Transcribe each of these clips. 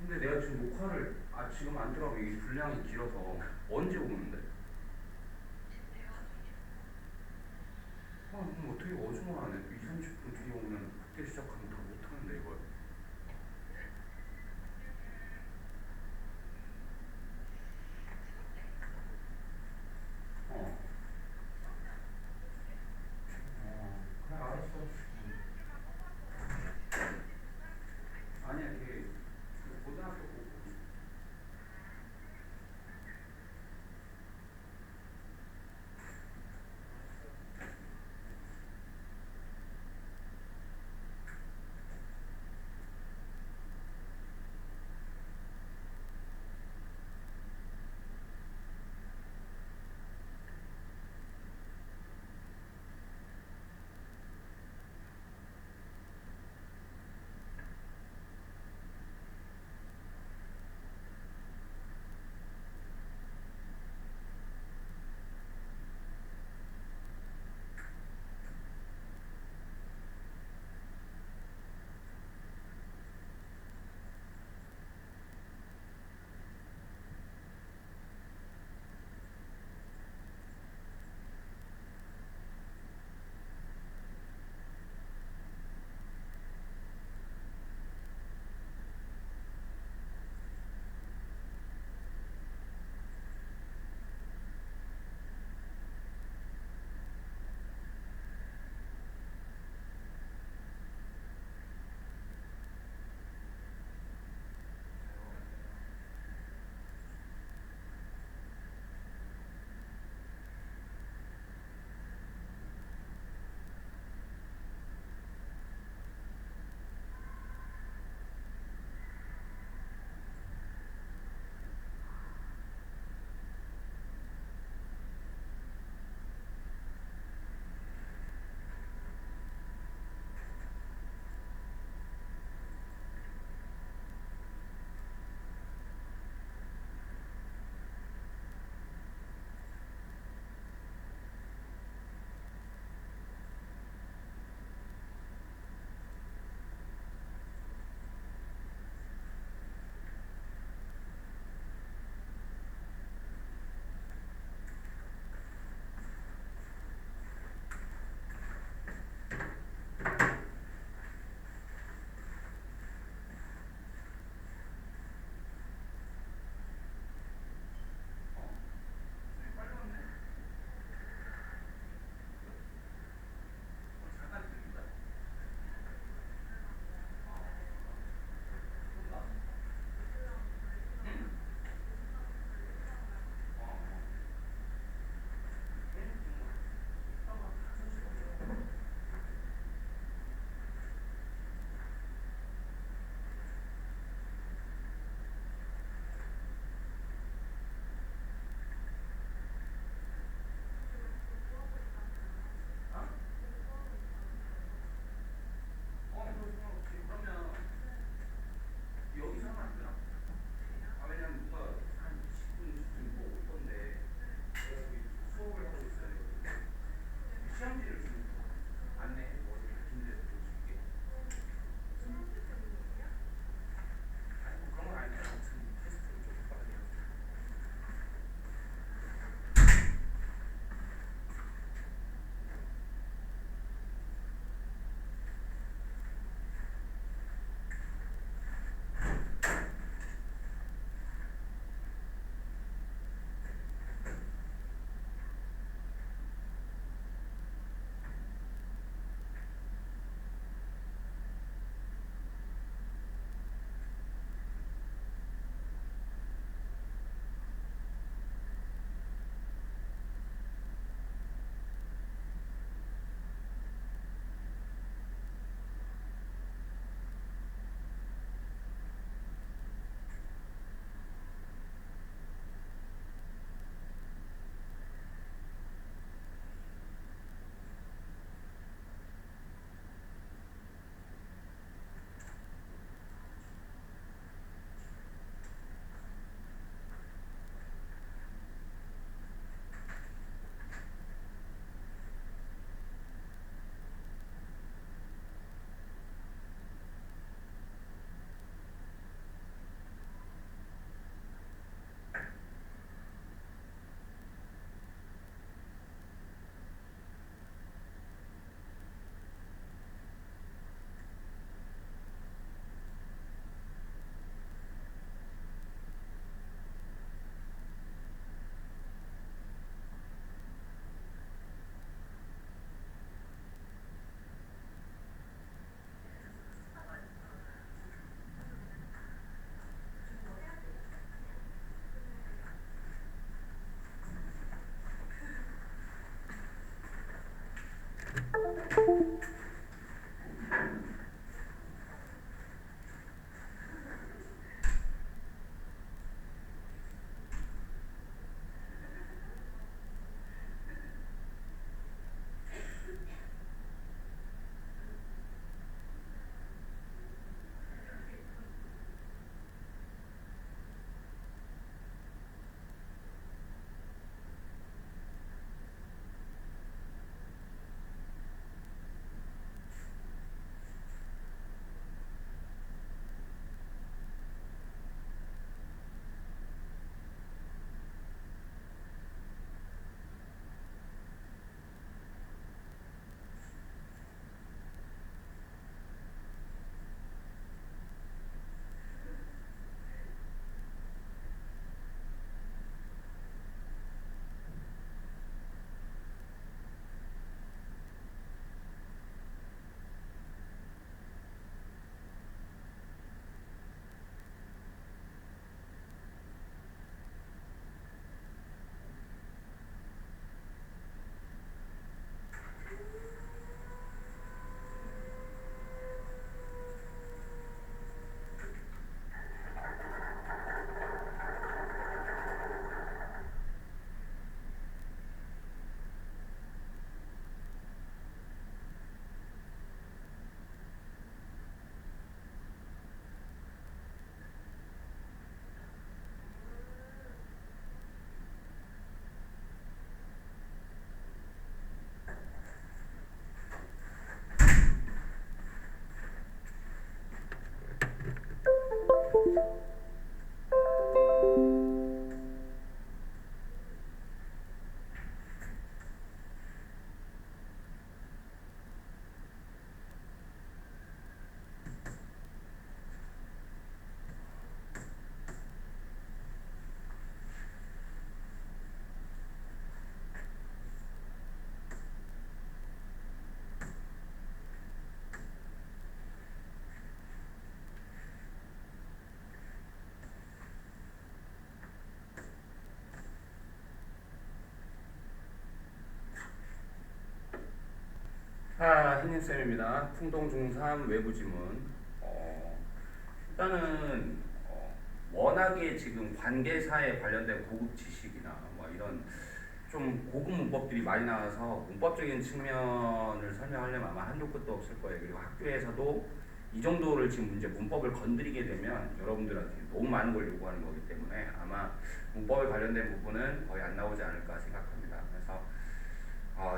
근데 내가 지금 녹화를 지금 안 들어가면 이게 분량이 길어서 언제 오는데? 그럼 어떻게 어중간하네. 2, 30분 뒤에 오면 그때 시작하면 다 못하는데 이걸. 어. 그래 알았어. 아니야 걔 그 고등학교 고 흰님쌤입니다. 풍동 중3 외부 지문. 일단은 워낙에 지금 관계사에 관련된 고급 지식이나 뭐 이런 좀 고급 문법들이 많이 나와서 문법적인 측면을 설명하려면 아마 한도 끝도 없을 거예요. 그리고 학교에서도 이 정도를 지금 이제 문법을 건드리게 되면 여러분들한테 너무 많은 걸 요구하는 거기 때문에 아마 문법에 관련된 부분은 거의 안 나오지 않을까 생각합니다. 그래서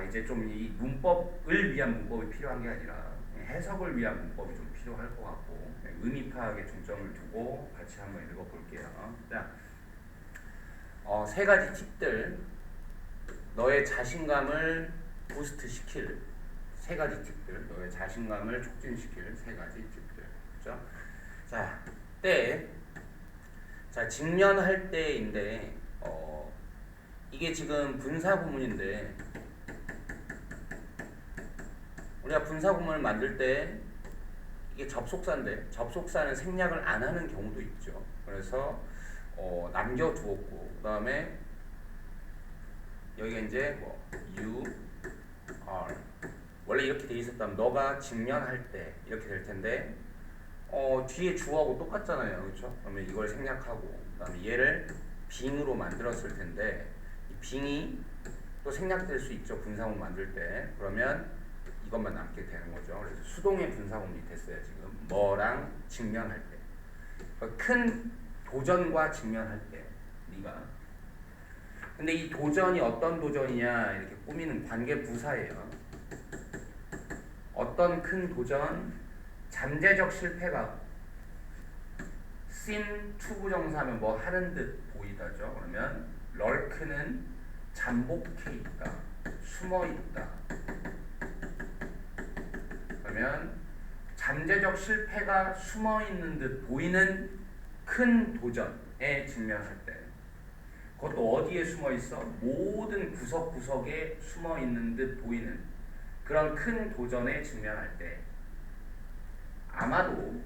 이제 좀 이 문법을 위한 문법이 필요한 게 아니라 해석을 위한 문법이 좀 필요할 것 같고 의미 파악에 중점을 두고 같이 한번 읽어볼게요. 자, 세 가지 팁들, 너의 자신감을 부스트 시킬 세 가지 팁들, 너의 자신감을 촉진시킬 세 가지 팁들, 그렇죠? 자, 직면할 때인데 이게 지금 분사 구문인데 우리가 분사 구문을 만들 때 이게 접속사인데 접속사는 생략을 안 하는 경우도 있죠. 그래서 남겨두었고 그 다음에 여기가 이제 뭐 you are 원래 이렇게 돼 있었다면 너가 직면할 때 이렇게 될 텐데 뒤에 주어하고 똑같잖아요, 그렇죠? 그러면 이걸 생략하고 그다음에 얘를 빙으로 만들었을 텐데 이 빙이 또 생략될 수 있죠, 분사구문 만들 때. 그러면 이것만 남게 되는 거죠. 그래서 수동의 분사구문이 됐어요, 지금. 뭐랑 직면할 때. 큰 도전과 직면할 때, 네가. 근데 이 도전이 어떤 도전이냐 이렇게 꾸미는 관계 부사예요. 어떤 큰 도전, 잠재적 실패가 seem 투부정사면 뭐 하는 듯 보이다죠. 그러면 lurk는 잠복해 있다, 숨어 있다. 그러면 잠재적 실패가 숨어 있는 듯 보이는 큰 도전에 직면할 때, 그것도 어디에 숨어 있어? 모든 구석구석에 숨어 있는 듯 보이는 그런 큰 도전에 직면할 때 아마도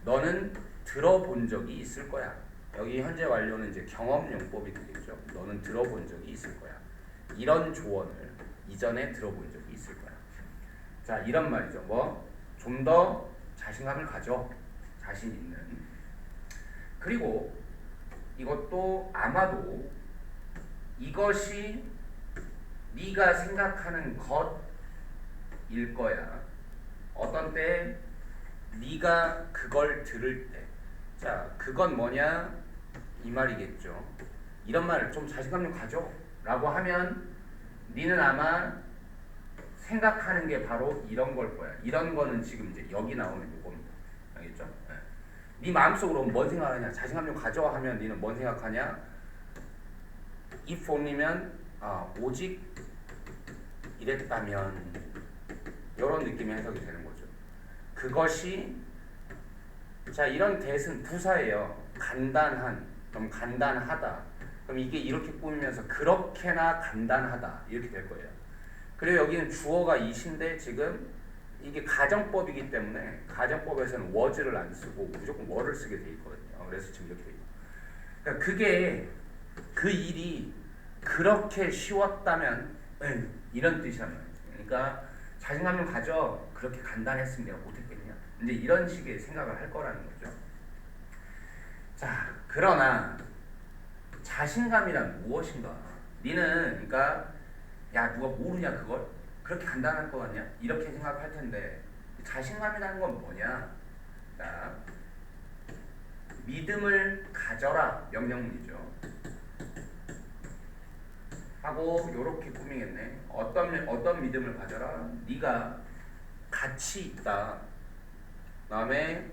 너는 들어본 적이 있을 거야. 여기 현재 완료는 이제 경험용법이 되겠죠. 너는 들어본 적이 있을 거야. 이런 조언을 이전에 들어본 적이 있을 거야. 자, 이런 말이죠. 뭐 좀 더 자신감을 가져. 자신 있는. 그리고 이것도 아마도 이것이 네가 생각하는 것일 거야. 어떤 때 네가 그걸 들을 때. 자, 그건 뭐냐? 이 말이겠죠. 이런 말을 좀 자신감 좀 가져 라고 하면 네는 아마 생각하는 게 바로 이런 걸 거야. 이런 거는 지금 이제 여기 나오는 요겁니다. 알겠죠? 네 마음속으로 뭔 생각하냐? 자신감 좀 가져 하면 네는 뭔 생각하냐? if only면 오직 이랬다면 이런 느낌의 해석이 되는 거죠. 그것이 자, 이런 대은 부사예요. 간단한, 그럼 간단하다. 그럼 이게 이렇게 꾸미면서 그렇게나 간단하다 이렇게 될 거예요. 그리고 여기는 주어가 이신데 지금 이게 가정법이기 때문에 가정법에서는 was를 안 쓰고 무조건 were를 쓰게 돼 있거든요. 그래서 지금 이렇게 돼 있고. 그러니까 그게 그 일이 그렇게 쉬웠다면 이런 뜻이란 말이에요. 그러니까 자신감 좀 가져. 그렇게 간단했으면 내가 못했겠냐. 이제 이런 식의 생각을 할 거라는 거죠. 자, 그러나 자신감이란 무엇인가? 니는 그러니까 야, 누가 모르냐 그걸? 그렇게 간단할 거 같냐? 이렇게 생각할 텐데 자신감이라는 건 뭐냐? 자, 믿음을 가져라 명령문이죠. 하고 요렇게 꾸미겠네. 어떤 믿음을 가져라? 네가 가치 있다. 그다음에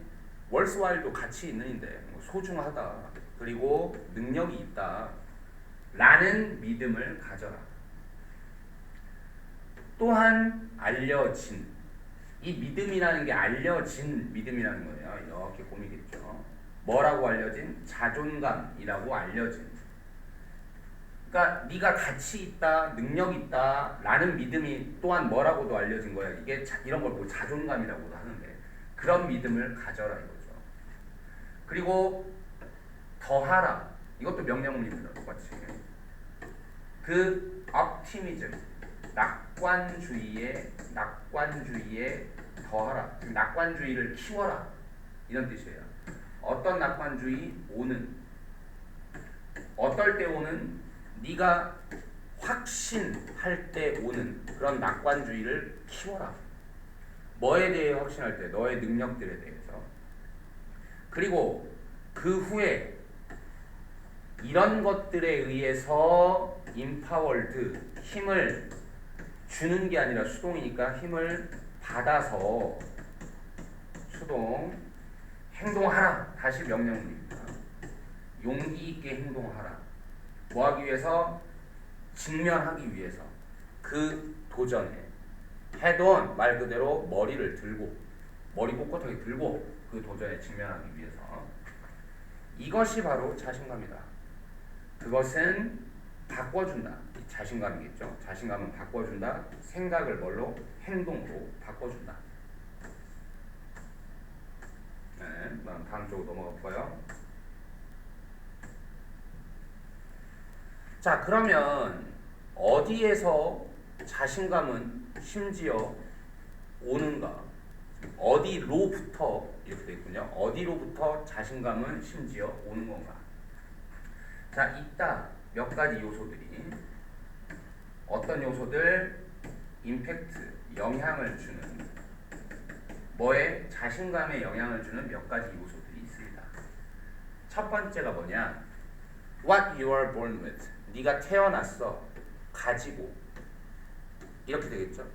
월스와일도 가치 있는인데 소중하다. 그리고 능력이 있다. 라는 믿음을 가져라. 또한 알려진 이 믿음이라는 게 알려진 믿음이라는 거예요. 이렇게 꾸미겠죠. 뭐라고 알려진? 자존감이라고 알려진. 그러니까 네가 가치 있다, 능력 있다 라는 믿음이 또한 뭐라고도 알려진 거야. 이게 이런 걸 뭐 자존감이라고도 하는데 그런 믿음을 가져라 이거죠. 그리고 더하라. 이것도 명령문입니다. 똑같이. 그 optimism, 낙관주의에 더하라. 낙관주의를 키워라. 이런 뜻이에요. 어떤 낙관주의? 오는. 어떨 때 오는? 네가 확신할 때 오는 그런 낙관주의를 키워라. 뭐에 대해 확신할 때? 너의 능력들에 대해서. 그리고 그 후에 이런 것들에 의해서 empowered, 힘을 주는 게 아니라 수동이니까 힘을 받아서 수동 행동하라. 다시 명령문입니다. 용기 있게 행동하라. 뭐 하기 위해서? 직면하기 위해서. 그 도전에 해돈 말 그대로 머리를 들고 머리 꼿꼿하게 들고 그 도전에 직면하기 위해서. 이것이 바로 자신감이다. 그것은 바꿔준다. 자신감이겠죠. 자신감은 바꿔준다. 생각을 뭘로? 행동으로 바꿔준다. 네, 다음 쪽으로 넘어가 볼까요? 자, 그러면 어디에서 자신감은 심지어 오는가? 어디로부터 이렇게 되어 있군요. 어디로부터 자신감은 심지어 오는 건가? 자, 있다. 몇 가지 요소들이. 어떤 요소들? 임팩트, 영향을 주는. 뭐에? 자신감에 영향을 주는 몇 가지 요소들이 있습니다. 첫 번째가 뭐냐? What you are born with. 네가 태어났어. 가지고. 이렇게 되겠죠.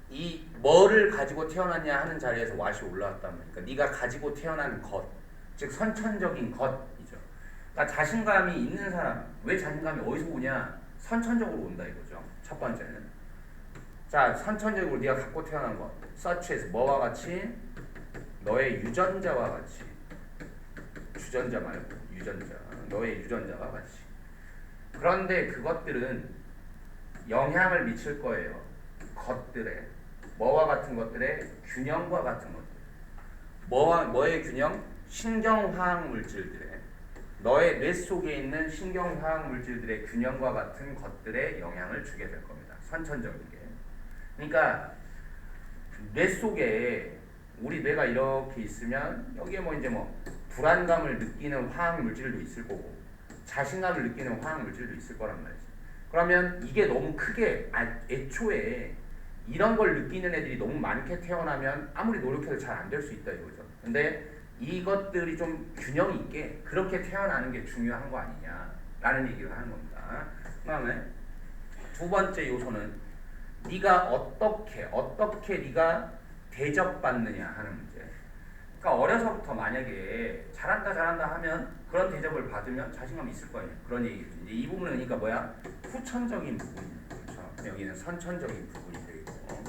이 뭐를 가지고 태어났냐 하는 자리에서 what이 올라왔단 말이니까 네가 가지고 태어난 것, 즉 선천적인 것이죠. 그러니까 자신감이 있는 사람, 왜 자신감이 어디서 오냐? 선천적으로 온다 이거죠. 첫 번째는. 자, 선천적으로 네가 갖고 태어난 것, such as 뭐와 같이? 너의 유전자와 같이. 주전자 말고 유전자. 너의 유전자와 같이. 그런데 그것들은 영향을 미칠 거예요. 것들에. 뭐와 같은 것들에? 균형과 같은 것들. 뭐의 균형? 신경화학 물질들에. 너의 뇌 속에 있는 신경화학 물질들의 균형과 같은 것들에 영향을 주게 될 겁니다. 선천적인 게. 그러니까 뇌 속에 우리 뇌가 이렇게 있으면 여기에 불안감을 느끼는 화학 물질도 있을 거고 자신감을 느끼는 화학 물질도 있을 거란 말이지. 그러면 이게 너무 크게 애초에 이런 걸 느끼는 애들이 너무 많게 태어나면 아무리 노력해도 잘 안 될 수 있다 이거죠. 근데 이것들이 좀 균형 있게 그렇게 태어나는 게 중요한 거 아니냐라는 얘기를 하는 겁니다. 그다음에 두 번째 요소는 네가 어떻게 네가 대접받느냐 하는 문제. 그러니까 어려서부터 만약에 잘한다 하면 그런 대접을 받으면 자신감이 있을 거 아니에요. 그런 얘기죠. 이제 이 부분은 그러니까 뭐야? 후천적인 부분입니다. 그렇죠? 여기는 선천적인 부분이 되고.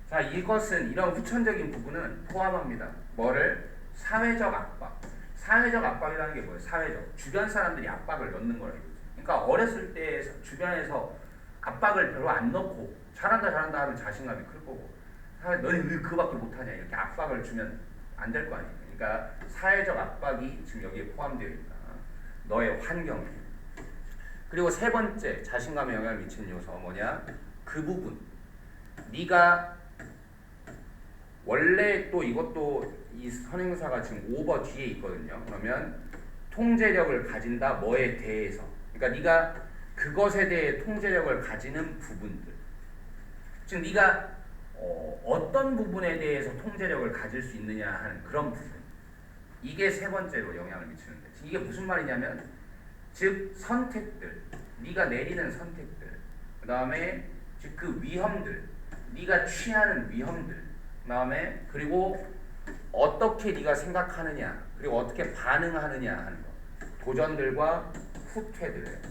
자, 이것은 이런 후천적인 부분은 포함합니다. 뭐를? 사회적 압박. 사회적 압박이라는 게 뭐예요? 사회적. 주변 사람들이 압박을 넣는 거라고. 그러니까 어렸을 때 주변에서 압박을 별로 안 넣고 잘한다 하면 자신감이 클 거고 너는 왜 그거밖에 못하냐 이렇게 압박을 주면 안 될 거 아니에요. 그러니까 사회적 압박이 지금 여기에 포함되어 있다. 너의 환경에. 그리고 세 번째 자신감에 영향을 미치는 요소 뭐냐? 그 부분. 네가 원래 또 이것도 이 선행사가 지금 오버 뒤에 있거든요. 그러면 통제력을 가진다 뭐에 대해서. 그러니까 네가 그것에 대해 통제력을 가지는 부분들. 즉 네가 어떤 부분에 대해서 통제력을 가질 수 있느냐 하는 그런 부분. 이게 세 번째로 영향을 미치는데 이게 무슨 말이냐면 즉 선택들, 네가 내리는 선택들, 그 다음에 즉 그 위험들, 네가 취하는 위험들, 그 다음에 그리고 어떻게 네가 생각하느냐 그리고 어떻게 반응하느냐 하는 거. 도전들과 후퇴들.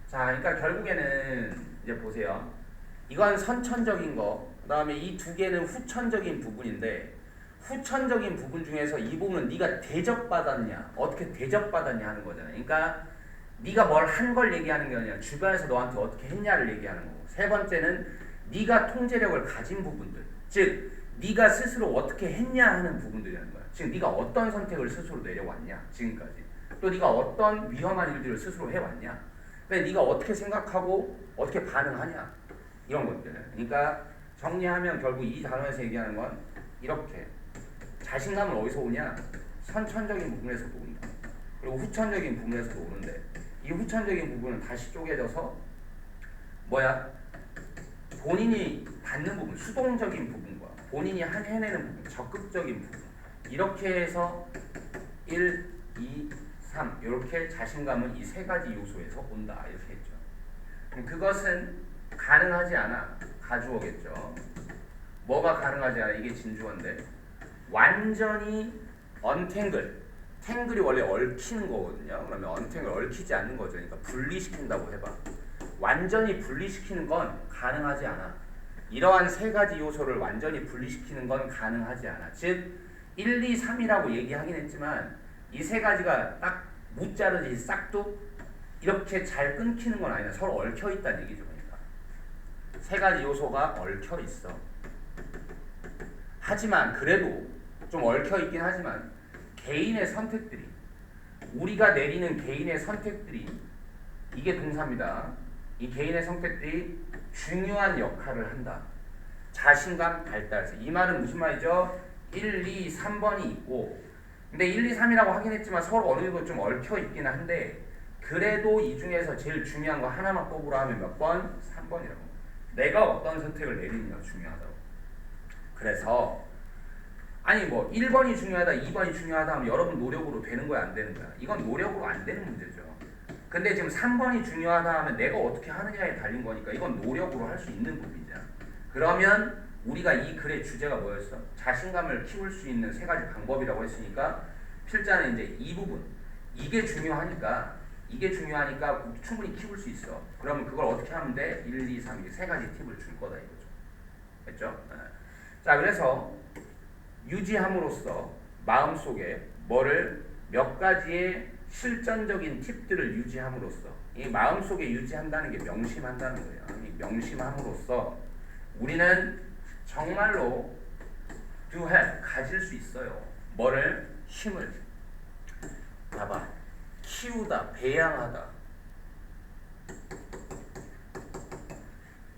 자, 그러니까 결국에는 이제 보세요. 이건 선천적인 거, 그 다음에 이 두 개는 후천적인 부분인데 후천적인 부분 중에서 이 부분은 네가 대접받았냐, 어떻게 대접받았냐 하는 거잖아요. 그러니까 네가 뭘 한 걸 얘기하는 게 아니라 주변에서 너한테 어떻게 했냐를 얘기하는 거고, 세 번째는 네가 통제력을 가진 부분들, 즉 네가 스스로 어떻게 했냐 하는 부분들이라는 거야. 즉 네가 어떤 선택을 스스로 내려왔냐 지금까지, 또 네가 어떤 위험한 일들을 스스로 해왔냐, 근데 네가 어떻게 생각하고 어떻게 반응하냐 이런 것들. 그러니까 정리하면 결국 이 단어에서 얘기하는 건 이렇게, 자신감은 어디서 오냐? 선천적인 부분에서도 온다. 그리고 후천적인 부분에서도 오는데, 이 후천적인 부분은 다시 쪼개져서 뭐야? 본인이 받는 부분, 수동적인 부분과 본인이 해내는 부분, 적극적인 부분, 이렇게 해서 1, 2, 3 이렇게 자신감은 이 세 가지 요소에서 온다 이렇게 했죠. 그럼 그것은 가능하지 않아. 가주어겠죠. 뭐가 가능하지 않아? 이게 진주어인데 완전히 언탱글, 탱글이 원래 얽히는 거거든요. 그러면 언탱글 얽히지 않는 거죠. 그러니까 분리시킨다고 해봐. 완전히 분리시키는 건 가능하지 않아. 이러한 세 가지 요소를 완전히 분리시키는 건 가능하지 않아. 즉 1, 2, 3이라고 얘기하긴 했지만 이 세 가지가 딱 무자르지 싹둑 이렇게 잘 끊기는 건 아니라 서로 얽혀 있다는 얘기죠. 그러니까 세 가지 요소가 얽혀 있어. 하지만 그래도 좀 얽혀 있긴 하지만 개인의 선택들이, 우리가 내리는 개인의 선택들이, 이게 동사입니다. 이 개인의 선택들이 중요한 역할을 한다. 자신감 발달에서. 이 말은 무슨 말이죠? 1, 2, 3번이 있고, 근데 1, 2, 3이라고 하긴 했지만 서로 어느 정도 좀 얽혀 있긴 한데, 그래도 이 중에서 제일 중요한 거 하나만 꼽으라 하면 몇 번? 3번이라고. 내가 어떤 선택을 내리느냐가 중요하다고. 그래서 아니 뭐 1번이 중요하다, 2번이 중요하다 하면 여러분 노력으로 되는 거야, 안 되는 거야? 이건 노력으로 안 되는 문제죠. 근데 지금 3번이 중요하다 하면 내가 어떻게 하느냐에 달린 거니까 이건 노력으로 할 수 있는 부분이잖아. 그러면 우리가 이 글의 주제가 뭐였어? 자신감을 키울 수 있는 세 가지 방법이라고 했으니까 필자는 이제 이 부분, 이게 중요하니까 충분히 키울 수 있어. 그러면 그걸 어떻게 하면 돼? 1, 2, 3 이게 세 가지 팁을 줄 거다 이거죠. 됐죠? 자, 그래서 유지함으로써 마음속에 뭐를 몇 가지의 실전적인 팁들을 유지함으로써, 이 마음속에 유지한다는 게 명심한다는 거예요. 이 명심함으로써 우리는 정말로 to have, 가질 수 있어요. 뭐를? 힘을. 봐봐. 키우다, 배양하다.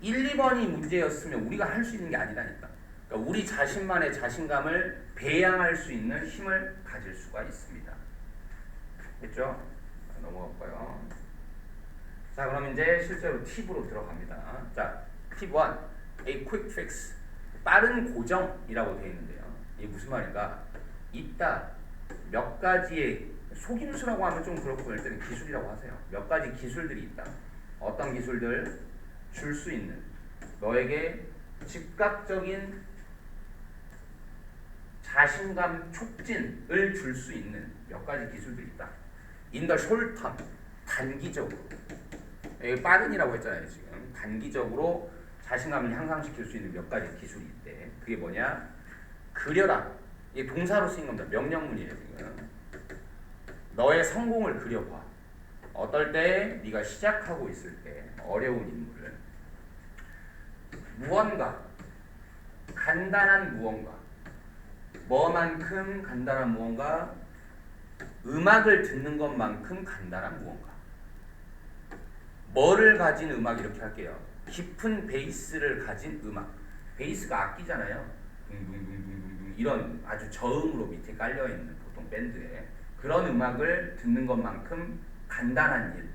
1, 2번이 문제였으면 우리가 할 수 있는 게 아니라니까. 그러니까 우리 자신만의 자신감을 배양할 수 있는 힘을 가질 수가 있습니다. 됐죠? 넘어갈까요? 자, 그럼 이제 실제로 팁으로 들어갑니다. 자, 팁 1. A quick fix. 빠른 고정이라고 되어 있는데요. 이게 무슨 말인가? 있다. 몇 가지의 속임수라고 하면 좀 그렇고 일단 기술이라고 하세요. 몇 가지 기술들이 있다. 어떤 기술들? 줄 수 있는, 너에게 즉각적인 자신감 촉진을 줄 수 있는 몇 가지 기술들이 있다. In the short term, 단기적으로. 여기 빠른이라고 했잖아요. 지금 단기적으로 자신감을 향상시킬 수 있는 몇 가지 기술이 있대. 그게 뭐냐? 그려라. 이게 동사로 쓰인 겁니다. 명령문이에요. 지금. 너의 성공을 그려봐. 어떨 때? 네가 시작하고 있을 때 어려운 임무를. 무언가, 간단한 무언가. 뭐만큼 간단한 무언가? 음악을 듣는 것만큼 간단한 무언가. 뭐를 가진 음악 이렇게 할게요. 깊은 베이스를 가진 음악. 베이스가 악기잖아요. 둥둥둥둥둥 이런 아주 저음으로 밑에 깔려있는 보통 밴드에 그런 음악을 듣는 것만큼 간단한 일.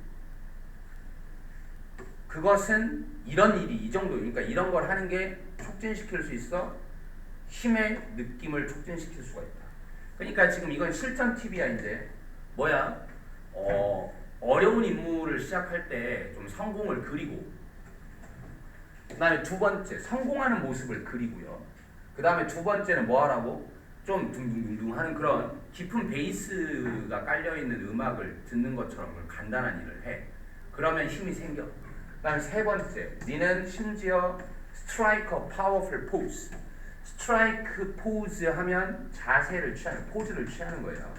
그것은 이런 일이 이 정도, 그러니까 이런 걸 하는 게 촉진시킬 수 있어. 힘의 느낌을 촉진시킬 수가 있다. 그러니까 지금 이건 실전 팁이야. 이제 뭐야? 어려운 임무를 시작할 때 좀 성공을 그리고, 그 다음에 두 번째 성공하는 모습을 그리고요. 그 다음에 두 번째는 뭐 하라고? 좀 둥둥둥둥 하는 그런 깊은 베이스가 깔려있는 음악을 듣는 것처럼 간단한 일을 해. 그러면 힘이 생겨. 그 다음에 세 번째, 니는 심지어 strike a powerful pose. strike pose 하면 자세를 취하는, 포즈를 취하는 거예요.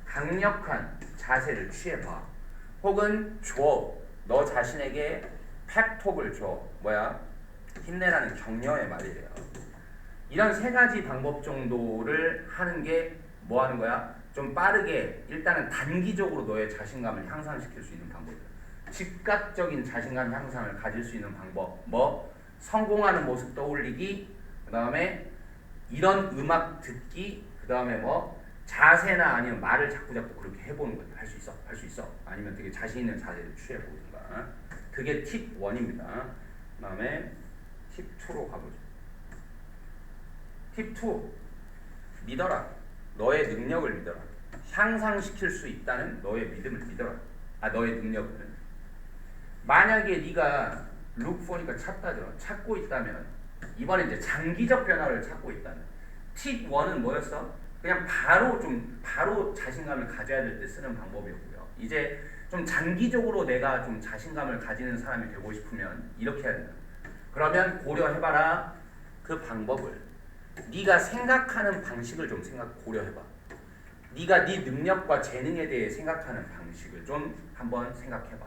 강력한 자세를 취해봐. 혹은 줘. 너 자신에게 펩톡을 줘. 뭐야? 힘내라는 격려의 말이래요. 이런 세 가지 방법 정도를 하는 게 뭐 하는 거야? 좀 빠르게 일단은 단기적으로 너의 자신감을 향상시킬 수 있는 방법이야. 즉각적인 자신감 향상을 가질 수 있는 방법. 뭐? 성공하는 모습 떠올리기. 그 다음에 이런 음악 듣기. 그 다음에 뭐? 자세나 아니면 말을 자꾸 그렇게 해보는 거야. 할 수 있어. 할 수 있어. 아니면 되게 자신 있는 자세를 취해보든가. 그게 팁 1입니다. 그 다음에 팁 2로 가보죠. 팁 2. 믿어라. 너의 능력을 믿어라. 향상시킬 수 있다는 너의 믿음을 믿어라. 너의 능력을. 만약에 네가 look for니까 찾다죠. 찾고 있다면 이번에 이제 장기적 변화를 찾고 있다면 팁 1은 뭐였어? 그냥 바로 자신감을 가져야 될 때 쓰는 방법이었고요. 이제 좀 장기적으로 내가 좀 자신감을 가지는 사람이 되고 싶으면 이렇게 해야 된다. 그러면 고려해봐라. 그 방법을 네가 생각하는 방식을 좀 고려해봐. 네가 네 능력과 재능에 대해 생각하는 방식을 좀 한번 생각해봐.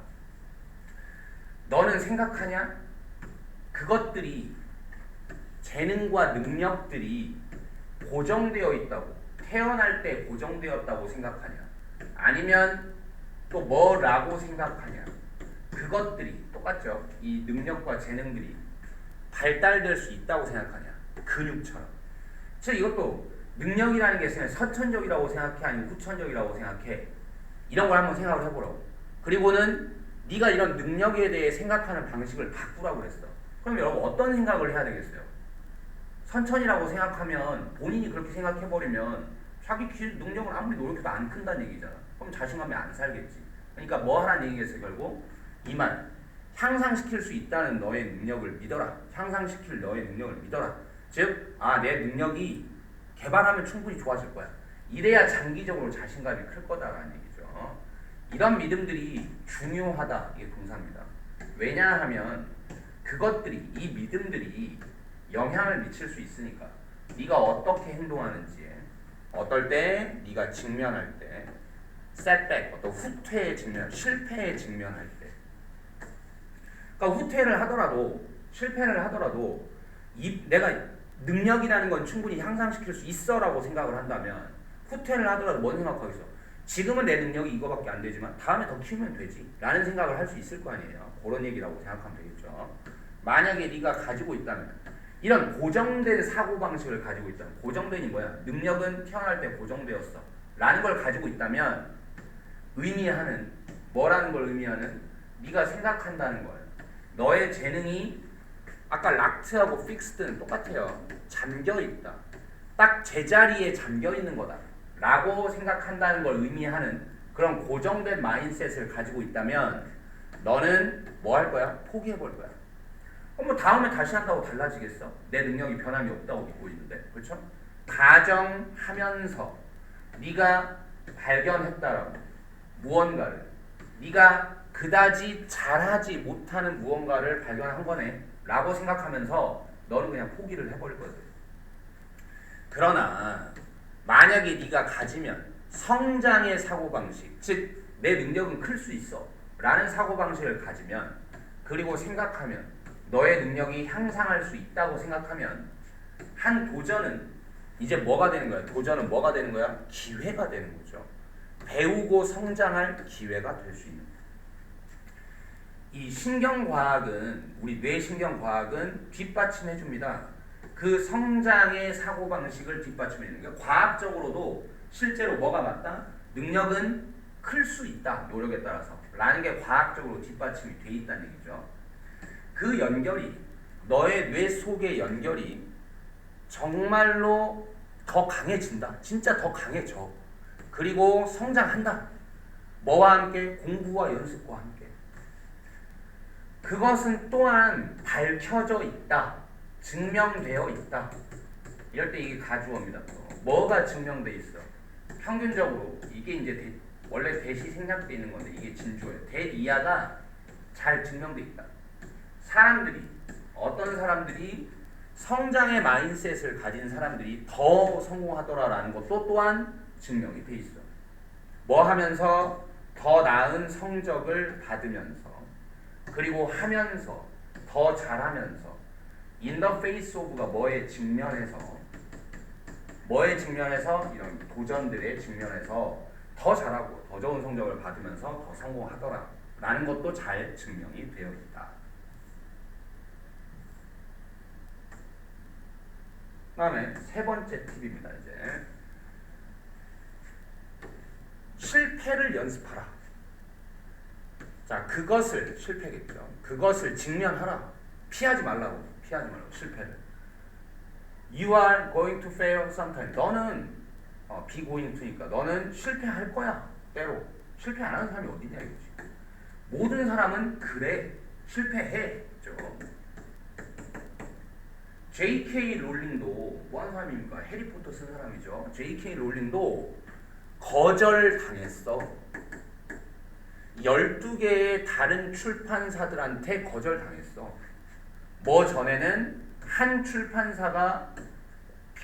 너는 생각하냐? 그것들이 재능과 능력들이 고정되어 있다고, 태어날 때 고정되었다고 생각하냐? 아니면 또 뭐라고 생각하냐? 그것들이 똑같죠. 이 능력과 재능들이 발달될 수 있다고 생각하냐? 근육처럼. 즉 이것도 능력이라는 게 있으면 선천적이라고 생각해? 아니면 후천적이라고 생각해? 이런 걸 한번 생각을 해보라고. 그리고는 네가 이런 능력에 대해 생각하는 방식을 바꾸라고 그랬어. 그럼 여러분 어떤 생각을 해야 되겠어요? 선천이라고 생각하면 본인이 그렇게 생각해버리면 자기 능력을 아무리 노력해도 안 큰다는 얘기잖아. 그럼 자신감이 안 살겠지. 그러니까 뭐 하라는 얘기겠어요? 결국 이만 향상시킬 수 있다는 너의 능력을 믿어라. 향상시킬 너의 능력을 믿어라. 즉, 내 능력이 개발하면 충분히 좋아질 거야. 이래야 장기적으로 자신감이 클 거다라는 얘기죠. 이런 믿음들이 중요하다. 이게 동사입니다. 왜냐하면 그것들이, 이 믿음들이 영향을 미칠 수 있으니까. 네가 어떻게 행동하는지에, 어떨 때 네가 직면할 때, setback, 어떤 후퇴에 직면, 실패에 직면할 때. 그러니까 후퇴를 하더라도, 실패를 하더라도 내가 능력이라는 건 충분히 향상시킬 수 있어라고 생각을 한다면 후퇴를 하더라도 뭔 생각하겠어? 지금은 내 능력이 이거밖에 안 되지만 다음에 더 키우면 되지 라는 생각을 할 수 있을 거 아니에요. 그런 얘기라고 생각하면 되겠죠. 만약에 네가 가지고 있다면 이런 고정된 사고방식을 가지고 있다면, 고정된이 뭐야? 능력은 태어날 때 고정되었어 라는 걸 가지고 있다면 의미하는, 뭐라는 걸 의미하는? 네가 생각한다는 거예요. 너의 재능이 아까 락트하고 픽스드는 똑같아요. 잠겨있다. 딱 제자리에 잠겨있는 거다 라고 생각한다는 걸 의미하는 그런 고정된 마인셋을 가지고 있다면 너는 뭐 할 거야? 포기해볼 거야. 그럼 뭐 다음에 다시 한다고 달라지겠어? 내 능력이 변함이 없다고 믿고 있는데. 그렇죠? 가정하면서 네가 발견했다라고 무언가를, 네가 그다지 잘하지 못하는 무언가를 발견한 거네 라고 생각하면서 너는 그냥 포기를 해버릴 거야. 그러나 만약에 네가 가지면 성장의 사고방식, 즉 내 능력은 클 수 있어 라는 사고방식을 가지면, 그리고 생각하면 너의 능력이 향상할 수 있다고 생각하면 한 도전은 이제 뭐가 되는 거야? 도전은 뭐가 되는 거야? 기회가 되는 거죠. 배우고 성장할 기회가 될 수 있는 거야. 이 신경과학은, 우리 뇌신경과학은 뒷받침해 줍니다. 그 성장의 사고방식을 뒷받침해 주는 거예요. 과학적으로도 실제로 뭐가 맞다? 능력은 클 수 있다. 노력에 따라서. 라는 게 과학적으로 뒷받침이 돼 있다는 얘기죠. 그 연결이, 너의 뇌 속의 연결이 정말로 더 강해진다. 진짜 더 강해져. 그리고 성장한다. 뭐와 함께? 공부와 연습과 함께. 그것은 또한 밝혀져 있다. 증명되어 있다. 이럴 때 이게 가주어입니다. 뭐가 증명돼 있어? 평균적으로 이게 이제 원래 대시 생략돼 있는 건데 이게 진주어예요. 대이하가 잘 증명돼 있다. 사람들이 어떤 사람들이 성장의 마인셋을 가진 사람들이 더 성공하더라라는 것도 또한 증명이 돼 있어. 뭐 하면서 더 나은 성적을 받으면서 그리고 하면서 더 잘하면서 in the face of가 뭐에 직면해서 이런 도전들의 직면에서 더 잘하고 더 좋은 성적을 받으면서 더 성공하더라 라는 것도 잘 증명이 되어 있다. 그 다음에 세 번째 팁입니다. 이제 실패를 연습하라. 자, 그것을 실패겠죠. 그것을 직면하라. 피하지 말라고. 실패를. You are going to fail sometime. 너는 be going to니까 너는 실패할 거야. 때로. 실패 안 하는 사람이 어디냐 이거지. 모든 사람은 그래. 실패해. 그죠? J.K. 롤링도 뭐 하는 사람입니까? 해리포터 쓴 사람이죠. J.K. 롤링도 거절당했어. 12개의 다른 출판사들한테 거절당했어. 뭐 전에는 한 출판사가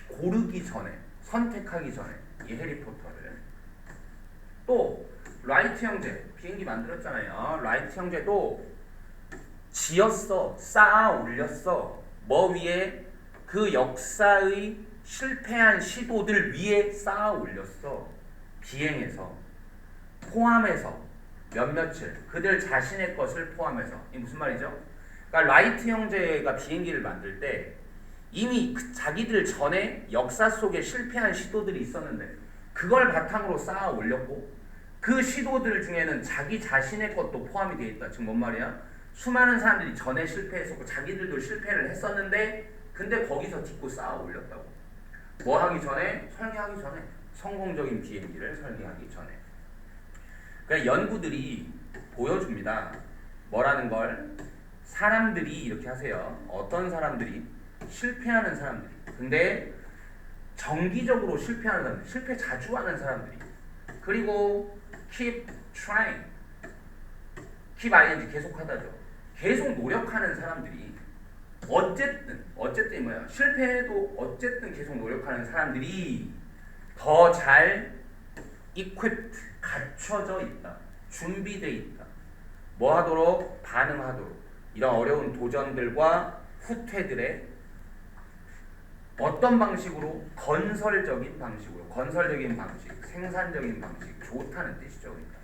고르기 전에, 선택하기 전에 이 해리포터를. 또 라이트 형제, 비행기 만들었잖아요. 라이트 형제도 지었어. 쌓아 올렸어. 뭐 위에? 그 역사의 실패한 시도들 위에 쌓아 올렸어. 비행해서, 포함해서 몇몇을, 그들 자신의 것을 포함해서. 이게 무슨 말이죠? 그러니까 라이트 형제가 비행기를 만들 때 이미 자기들 전에 역사 속에 실패한 시도들이 있었는데 그걸 바탕으로 쌓아 올렸고 그 시도들 중에는 자기 자신의 것도 포함이 되어 있다. 지금 뭔 말이야? 수많은 사람들이 전에 실패했었고 자기들도 실패를 했었는데 근데 거기서 딛고 쌓아 올렸다고. 뭐 하기 전에? 설계하기 전에. 성공적인 비행기를 설계하기 전에. 그러니까 연구들이 보여줍니다. 뭐라는 걸? 사람들이 이렇게 하세요. 어떤 사람들이? 실패하는 사람들이. 근데 정기적으로 실패하는 사람들, 실패 자주 하는 사람들이. 그리고 keep trying. keep ing 계속하다죠. 계속 노력하는 사람들이 어쨌든 뭐야? 실패해도 어쨌든 계속 노력하는 사람들이 더 잘 equipped, 갖춰져 있다. 준비돼 있다. 뭐 하도록? 반응하도록. 이런 어려운 도전들과 후퇴들의 어떤 방식으로? 건설적인 방식으로. 건설적인 방식, 생산적인 방식, 좋다는 뜻이죠. 그러니까.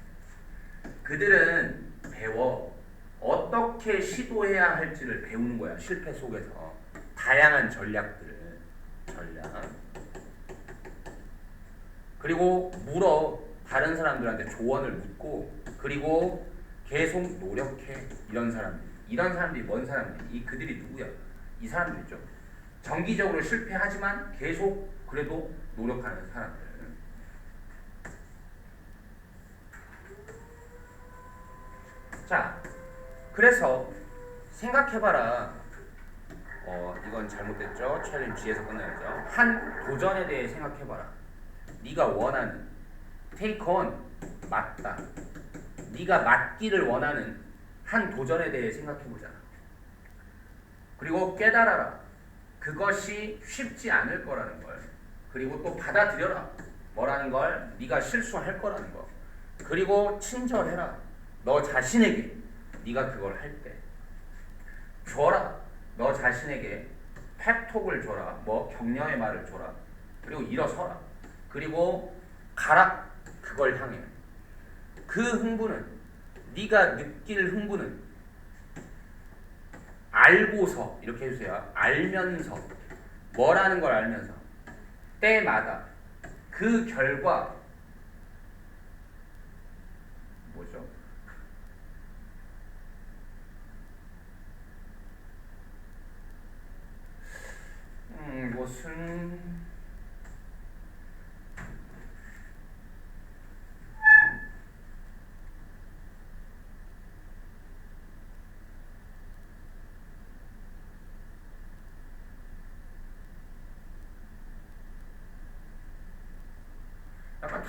그들은 배워. 어떻게 시도해야 할지를 배우는 거야. 실패 속에서. 다양한 전략들을. 그리고 물어. 다른 사람들한테 조언을 묻고 그리고 계속 노력해. 이런 사람들이 뭔 사람들이? 그들이 누구야? 이 사람들이죠. 정기적으로 실패하지만 계속 그래도 노력하는 사람들. 자, 그래서 생각해봐라. 이건 잘못됐죠. 챌린지에서 끝나야죠. 한 도전에 대해 생각해봐라. 네가 원하는 take on, 맞다. 네가 맞기를 원하는 한 도전에 대해 생각해보자. 그리고 깨달아라. 그것이 쉽지 않을 거라는 걸. 그리고 또 받아들여라. 뭐라는 걸? 네가 실수할 거라는 거. 그리고 친절해라. 너 자신에게 네가 그걸 할 때. 줘라. 너 자신에게 펩톡을 줘라. 뭐 격려의 말을 줘라. 그리고 일어서라. 그리고 가라. 그걸 향해. 그 흥분은, 네가 느낄 흥분은 알고서, 이렇게 해주세요. 알면서. 뭐라는 걸 알면서. 때마다 그 결과 뭐죠? 무슨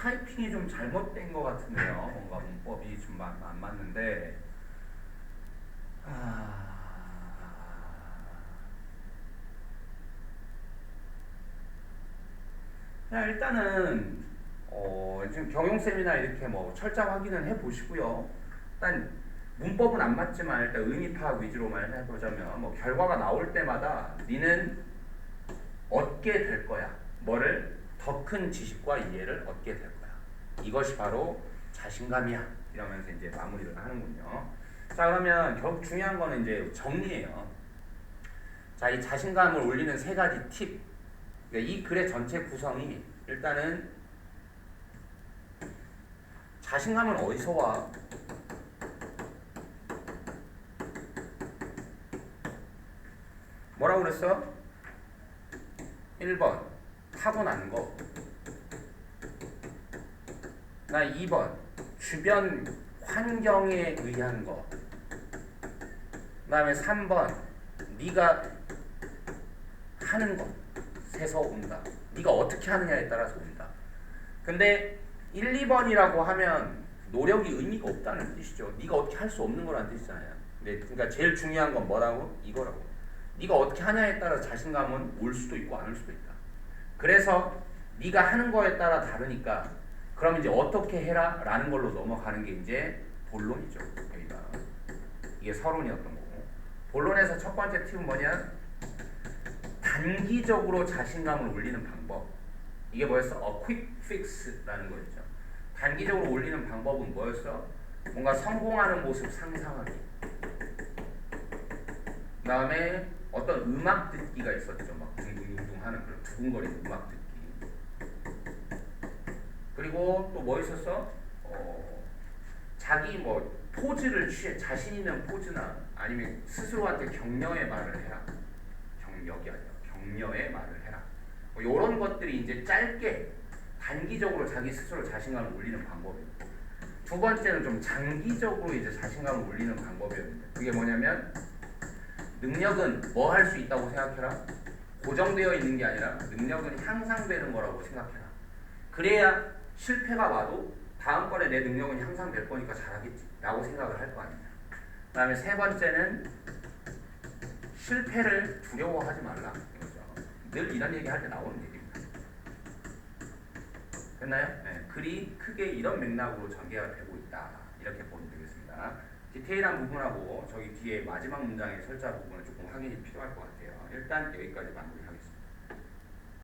타이핑이 좀 잘못된 것 같은데요. 뭔가 문법이 좀 안 맞는데. 그냥 일단은 지금 경영 세미나 이렇게 뭐 철자 확인은 해보시고요. 일단 문법은 안 맞지만 일단 의미 파악 위주로만 해보자면 뭐 결과가 나올 때마다 니는 얻게 될 거야. 뭐를? 더 큰 지식과 이해를 얻게 될 거야. 이것이 바로 자신감이야. 이러면서 이제 마무리를 하는군요. 자, 그러면 결국 중요한 거는 이제 정리예요. 자, 이 자신감을 올리는 세 가지 팁. 그러니까 이 글의 전체 구성이 일단은 자신감은 어디서 와? 뭐라고 그랬어? 1번 타고난 거. 나 2번 주변 환경에 의한 거. 그 다음에 3번 네가 하는 거 세서 온다. 네가 어떻게 하느냐에 따라서 온다. 근데 1, 2번이라고 하면 노력이 의미가 없다는 뜻이죠. 네가 어떻게 할 수 없는 거라는 뜻이잖아요. 근데 그러니까 제일 중요한 건 뭐라고? 이거라고. 네가 어떻게 하냐에 따라 자신감은 올 수도 있고 안 올 수도 있다. 그래서 네가 하는 거에 따라 다르니까 그럼 이제 어떻게 해라 라는 걸로 넘어가는 게 이제 본론이죠. 여기가 이게 서론이었던 거고, 본론에서 첫 번째 팁은 뭐냐? 단기적으로 자신감을 올리는 방법. 이게 뭐였어? quick fix라는 거였죠. 단기적으로 올리는 방법은 뭐였어? 뭔가 성공하는 모습 상상하기. 그 다음에 어떤 음악 듣기가 있었죠. 막 둥둥둥둥 하는 그런 두근거리는 음악 듣기. 그리고 또 뭐 있었어? 자기 뭐 포즈를 취해, 자신 있는 포즈나 아니면 스스로한테 격려의 말을 해라. 격려이 아니라 격려의 말을 해라. 뭐 이런 것들이 이제 짧게 단기적으로 자기 스스로 자신감을 올리는 방법이에요. 두 번째는 좀 장기적으로 이제 자신감을 올리는 방법이었는데, 그게 뭐냐면 능력은 뭐 할 수 있다고 생각해라. 고정되어 있는 게 아니라 능력은 향상되는 거라고 생각해라. 그래야 실패가 와도 다음번에 내 능력은 향상될 거니까 잘하겠지 라고 생각을 할 거 아니냐. 그 다음에 세 번째는 실패를 두려워하지 말라. 이거죠. 늘 이런 얘기 할 때 나오는 얘기입니다. 됐나요? 네, 글이 크게 이런 맥락으로 전개가 되고 있다. 이렇게 보면 되겠습니다. 디테일한 부분하고 저기 뒤에 마지막 문장의 철자 부분은 조금 확인이 필요할 것 같아요. 일단 여기까지 마무리하겠습니다.